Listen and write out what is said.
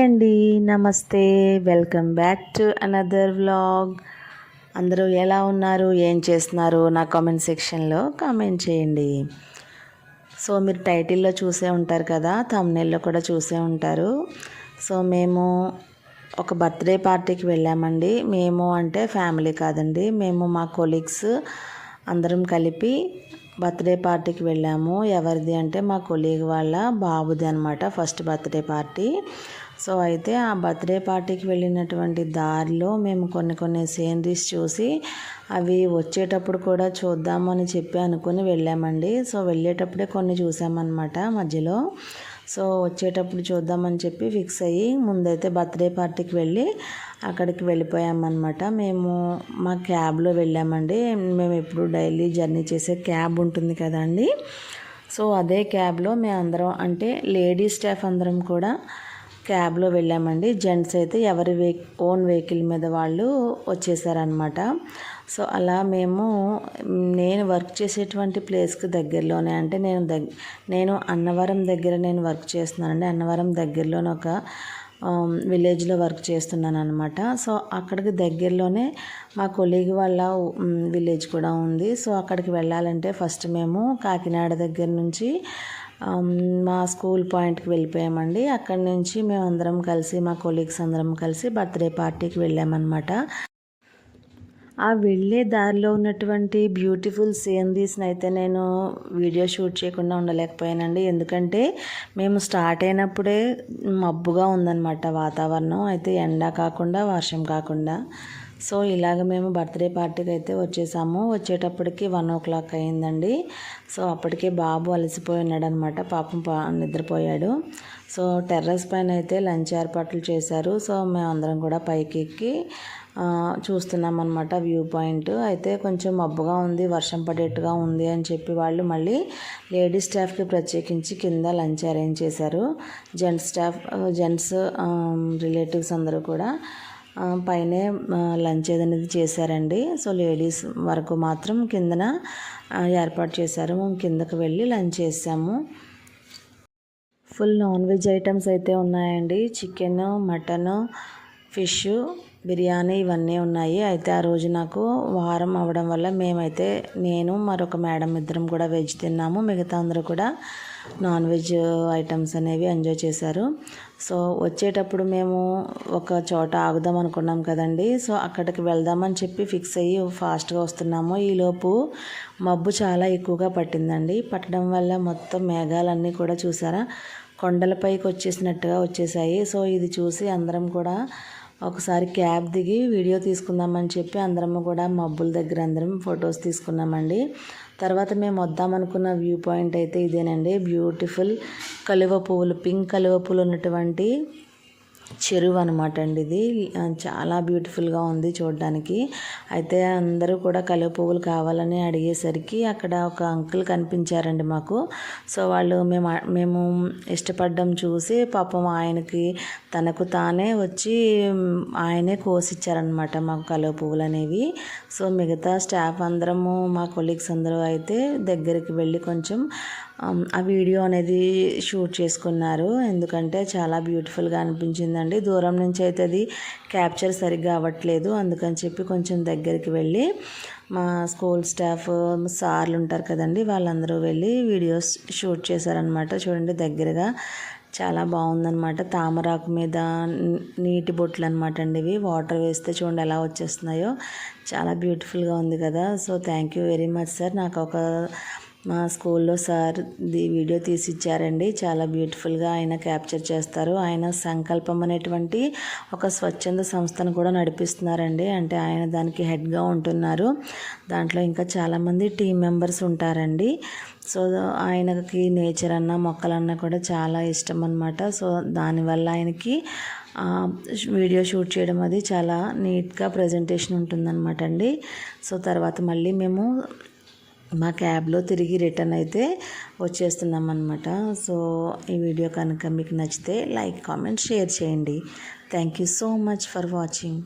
అండి, నమస్తే. Welcome back to another vlog. అందరూ ఎలా ఉన్నారు, ఏం చేస్తున్నారు నా కామెంట్ సెక్షన్లో కామెంట్ చేయండి. సో మీరు టైటిల్లో చూసే ఉంటారు కదా, థంబ్నెయిల్లో కూడా చూసే ఉంటారు. సో మేము ఒక బర్త్డే పార్టీకి వెళ్ళామండి. మేము అంటే ఫ్యామిలీ కాదండి, మేము మా కొలీగ్స్ అందరం కలిపి బర్త్డే పార్టీకి వెళ్ళాము. ఎవరిది అంటే మా కొలీగ్ వాళ్ళ బాబుది అనమాట, ఫస్ట్ బర్త్డే పార్టీ. సో అయితే ఆ బర్త్డే పార్టీకి వెళ్ళినటువంటి దారిలో మేము కొన్ని సీనరీస్ చూసి అవి వచ్చేటప్పుడు కూడా చూద్దామని చెప్పి అనుకుని వెళ్ళామండి. సో వెళ్ళేటప్పుడే కొన్ని చూసామన్నమాట మధ్యలో. సో వచ్చేటప్పుడు చూద్దామని చెప్పి ఫిక్స్ అయ్యి ముందైతే బర్త్డే పార్టీకి వెళ్ళి అక్కడికి వెళ్ళిపోయామన్నమాట. మేము మా క్యాబ్లో వెళ్ళామండి. మేము ఎప్పుడు డైలీ జర్నీ చేసే క్యాబ్ ఉంటుంది కదండి. సో అదే క్యాబ్లో మేము అందరం అంటే లేడీస్ స్టాఫ్ అందరం కూడా క్యాబ్లో వెళ్ళామండి. జెంట్స్ అయితే ఎవరి ఓన్ వెహికల్ మీద వాళ్ళు వచ్చేసారనమాట. సో అలా నేను వర్క్ చేసేటువంటి ప్లేస్కి దగ్గరలోనే అంటే నేను అన్నవరం దగ్గర వర్క్ చేస్తున్నానండి. అన్నవరం దగ్గరలోనే ఒక విలేజ్లో వర్క్ చేస్తున్నాను అనమాట. సో అక్కడికి దగ్గరలోనే మా కొలీగ్ వాళ్ళ విలేజ్ కూడా ఉంది. సో అక్కడికి వెళ్ళాలంటే ఫస్ట్ మేము కాకినాడ దగ్గర నుంచి మా స్కూల్ పాయింట్కి వెళ్ళిపోయామండి. అక్కడి నుంచి మేము అందరం కలిసి మా కొలీగ్స్ అందరం కలిసి బర్త్డే పార్టీకి వెళ్ళామన్నమాట. ఆ వెళ్ళే దారిలో ఉన్నటువంటి బ్యూటిఫుల్ సీనరీస్ని అయితే నేను వీడియో షూట్ చేయకుండా ఉండలేకపోయానండి. ఎందుకంటే మేము స్టార్ట్ అయినప్పుడే మబ్బుగా ఉందన్నమాట వాతావరణం. అయితే ఎండ కాకుండా వర్షం కాకుండా. సో ఇలాగ మేము బర్త్డే పార్టీకి అయితే వచ్చేసాము. వచ్చేటప్పటికి 1 o'clock అయిందండి. సో అప్పటికే బాబు అలసిపోయి ఉన్నాడు అనమాట, పాపం నిద్రపోయాడు. సో టెర్రస్ పైన అయితే లంచ్ ఏర్పాట్లు చేశారు. సో మేమందరం కూడా పైకి ఎక్కి చూస్తున్నాం అనమాట వ్యూ పాయింట్. అయితే కొంచెం మబ్బుగా ఉంది, వర్షం పడేట్టుగా ఉంది అని చెప్పి వాళ్ళు మళ్ళీ లేడీస్ స్టాఫ్కి ప్రత్యేకించి కింద లంచ్ అరేంజ్ చేశారు. జెంట్స్ రిలేటివ్స్ అందరూ కూడా పైనే లంచ్ అనేది చేశారండి. సో లేడీస్ వరకు మాత్రం కిందన ఏర్పాటు చేశారు. మేము కిందకు వెళ్ళి లంచ్ చేసాము. ఫుల్ నాన్ వెజ్ ఐటమ్స్ అయితే ఉన్నాయండి. చికెన్, మటన్, ఫిష్, బిర్యానీ ఇవన్నీ ఉన్నాయి. అయితే ఆ రోజు నాకు వారం అవ్వడం వల్ల నేను మరొక మేడం ఇద్దరం కూడా వెజ్ తిన్నాము. మిగతా అందరూ కూడా నాన్ వెజ్ ఐటమ్స్ అనేవి ఎంజాయ్ చేశారు. సో వచ్చేటప్పుడు మేము ఒక చోట ఆగుదాం అనుకున్నాం కదండి. సో అక్కడికి వెళ్దామని చెప్పి ఫిక్స్ అయ్యి ఫాస్ట్గా వస్తున్నాము. ఈలోపు మబ్బు చాలా ఎక్కువగా పట్టిందండి. పట్టడం వల్ల మొత్తం మేఘాలన్నీ కూడా చూసారా కొండలపైకి వచ్చేసినట్టుగా వచ్చేసాయి. సో ఇది చూసి అందరం కూడా ఒకసారి క్యాబ్ దిగి వీడియో తీసుకుందామని చెప్పి అందరము కూడా మబ్బుల దగ్గర అందరం ఫొటోస్ తీసుకున్నామండి. తర్వాత మేము వద్దామనుకున్న వ్యూ పాయింట్ అయితే ఇదేనండి. బ్యూటిఫుల్ కలువ పువ్వులు, పింక్ కలువ పువ్వులు ఉన్నటువంటి చెరువు అనమాట అండి. ఇది చాలా బ్యూటిఫుల్గా ఉంది చూడడానికి. అయితే అందరూ కూడా కలువ పువ్వులు కావాలని అడిగేసరికి అక్కడ ఒక అంకుల్ కనిపించారండి మాకు. సో వాళ్ళు మేము ఇష్టపడ్డం చూసి పాపం ఆయనకి తనకు తానే వచ్చి ఆయనే కోసిచ్చారనమాట మాకు కలువ పువ్వులు అనేవి. సో మిగతా స్టాఫ్ అందరము మా కొలీగ్స్ అందరూ అయితే దగ్గరికి వెళ్ళి కొంచెం ఆ వీడియో అనేది షూట్ చేసుకున్నారు. ఎందుకంటే చాలా బ్యూటిఫుల్గా అనిపించిందండి. దూరం నుంచి అయితే అది క్యాప్చర్ సరిగ్గా అవ్వట్లేదు. అందుకని చెప్పి కొంచెం దగ్గరికి వెళ్ళి మా స్కూల్ స్టాఫ్ సార్లు ఉంటారు కదండి, వాళ్ళందరూ వెళ్ళి వీడియోస్ షూట్ చేశారనమాట. చూడండి దగ్గరగా చాలా బాగుందనమాట. తామరాకు మీద నీటి బొట్లు అనమాట అండి ఇవి. వాటర్ వేస్తే చూడండి ఎలా వచ్చేస్తున్నాయో, చాలా బ్యూటిఫుల్గా ఉంది కదా. So thank you very much sir. నాకు మా స్కూల్లో సార్ వీడియో తీసిచ్చారండి. చాలా బ్యూటిఫుల్గా ఆయన క్యాప్చర్ చేస్తారు. ఆయన సంకల్పం అనేటువంటి ఒక స్వచ్ఛంద సంస్థను కూడా నడిపిస్తున్నారండి. అంటే ఆయన దానికి హెడ్గా ఉంటున్నారు. దాంట్లో ఇంకా చాలామంది టీం మెంబర్స్ ఉంటారండి. సో ఆయనకి నేచర్ అన్నా మొక్కలన్నా కూడా చాలా ఇష్టం అన్నమాట. సో దానివల్ల ఆయనకి వీడియో షూట్ చేయడం అది చాలా నీట్గా ప్రజెంటేషన్ ఉంటుందన్నమాట అండి. సో తర్వాత మళ్ళీ మేము మా క్యాబ్లో తిరిగి రిటర్న్ అయితే వచ్చేస్తున్నాం అనమాట. సో ఈ వీడియో కనుక మీకు నచ్చితే లైక్, కామెంట్, షేర్ చేయండి. Thank you so much for watching.